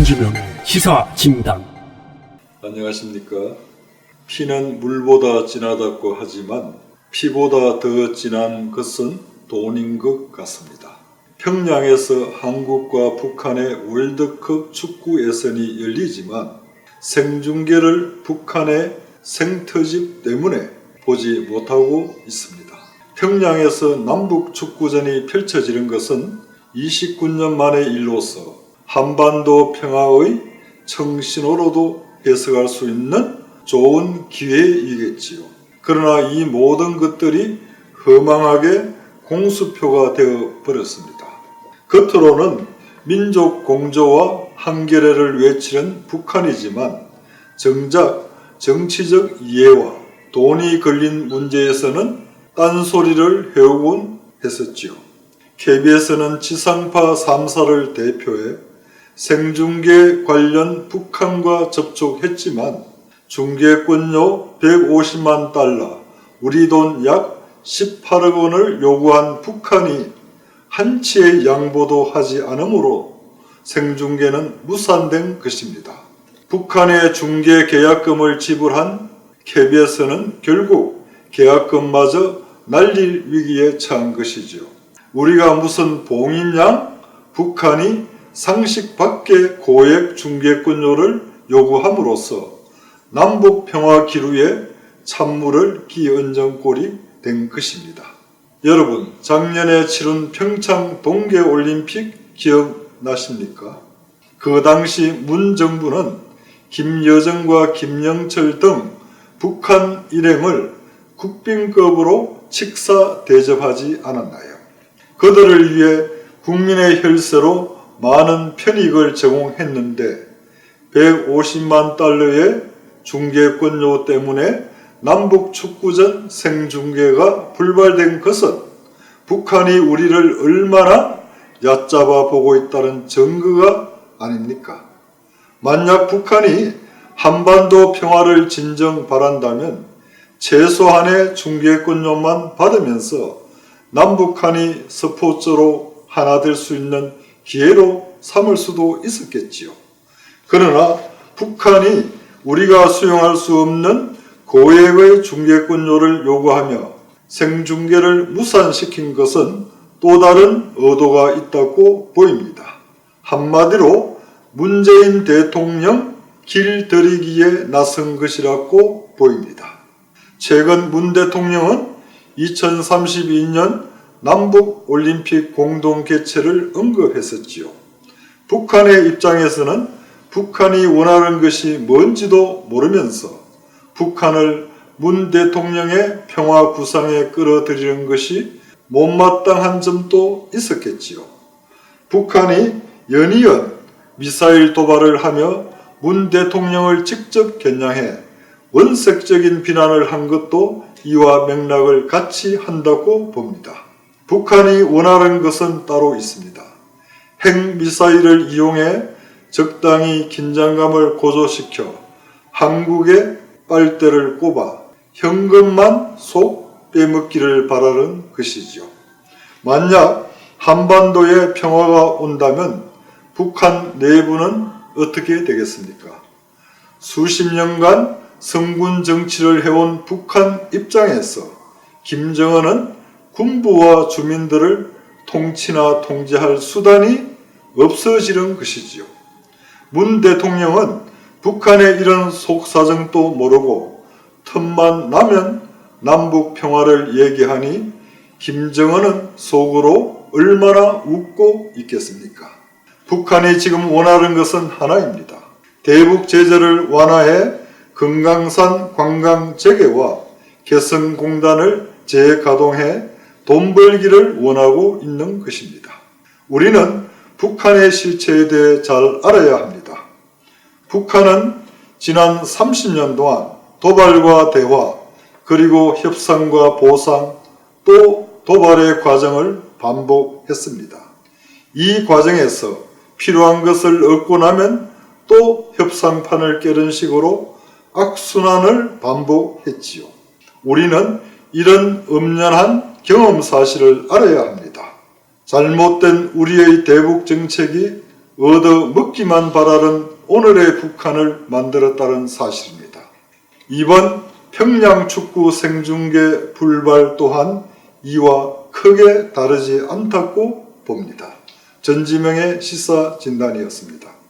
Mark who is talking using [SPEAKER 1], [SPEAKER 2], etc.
[SPEAKER 1] 정주명의 시사진단.
[SPEAKER 2] 안녕하십니까. 피는 물보다 진하다고 하지만 피보다 더 진한 것은 돈인 것 같습니다. 평양에서 한국과 북한의 월드컵 축구 예선이 열리지만 생중계를 북한의 생터집 때문에 보지 못하고 있습니다. 평양에서 남북 축구전이 펼쳐지는 것은 29년 만의 일로서 한반도 평화의 청신호로도 해석할 수 있는 좋은 기회이겠지요. 그러나 이 모든 것들이 허망하게 공수표가 되어 버렸습니다. 겉으로는 민족 공조와 한결애를 외치는 북한이지만 정작 정치적 이해와 돈이 걸린 문제에서는 딴소리를 해오곤 했었지요. KBS는 지상파 3사를 대표해 생중계 관련 북한과 접촉했지만 중계권료 150만 달러, 우리 돈 약 18억 원을 요구한 북한이 한치의 양보도 하지 않으므로 생중계는 무산된 것입니다. 북한의 중계 계약금을 지불한 KBS는 결국 계약금마저 날릴 위기에 처한 것이죠. 우리가 무슨 봉인양? 북한이 상식 밖의 고액 중계권료를 요구함으로써 남북 평화 기류에 찬물을 끼얹은 꼴이 된 것입니다. 여러분, 작년에 치른 평창 동계올림픽 기억나십니까? 그 당시 문 정부는 김여정과 김영철 등 북한 일행을 국빈급으로 직사 대접하지 않았나요? 그들을 위해 국민의 혈세로 많은 편익을 제공했는데 150만 달러의 중계권료 때문에 남북 축구전 생중계가 불발된 것은 북한이 우리를 얼마나 얕잡아 보고 있다는 증거가 아닙니까? 만약 북한이 한반도 평화를 진정 바란다면 최소한의 중계권료만 받으면서 남북한이 스포츠로 하나 될 수 있는 기회로 삼을 수도 있었겠지요. 그러나 북한이 우리가 수용할 수 없는 고액의 중계권료를 요구하며 생중계를 무산시킨 것은 또 다른 의도가 있다고 보입니다. 한마디로 문재인 대통령 길들이기에 나선 것이라고 보입니다. 최근 문 대통령은 2032년 남북올림픽 공동 개최를 언급했었지요. 북한의 입장에서는 북한이 원하는 것이 뭔지도 모르면서 북한을 문 대통령의 평화 구상에 끌어들이는 것이 못마땅한 점도 있었겠지요. 북한이 연이은 미사일 도발을 하며 문 대통령을 직접 겨냥해 원색적인 비난을 한 것도 이와 맥락을 같이 한다고 봅니다. 북한이 원하는 것은 따로 있습니다. 핵미사일을 이용해 적당히 긴장감을 고조시켜 한국의 빨대를 꼽아 현금만 속 빼먹기를 바라는 것이지요. 만약 한반도에 평화가 온다면 북한 내부는 어떻게 되겠습니까? 수십 년간 성군 정치를 해온 북한 입장에서 김정은은 군부와 주민들을 통치나 통제할 수단이 없어지는 것이지요. 문 대통령은 북한의 이런 속사정도 모르고 틈만 나면 남북 평화를 얘기하니 김정은은 속으로 얼마나 웃고 있겠습니까? 북한이 지금 원하는 것은 하나입니다. 대북 제재를 완화해 금강산 관광 재개와 개성공단을 재가동해 돈 벌기를 원하고 있는 것입니다. 우리는 북한의 실체에 대해 잘 알아야 합니다. 북한은 지난 30년 동안 도발과 대화, 그리고 협상과 보상, 또 도발의 과정을 반복했습니다. 이 과정에서 필요한 것을 얻고 나면 또 협상판을 깨는 식으로 악순환을 반복했지요. 우리는 이런 엄연한 경험 사실을 알아야 합니다. 잘못된 우리의 대북 정책이 얻어 먹기만 바라는 오늘의 북한을 만들었다는 사실입니다. 이번 평양 축구 생중계 불발 또한 이와 크게 다르지 않다고 봅니다. 전지명의 시사진단이었습니다.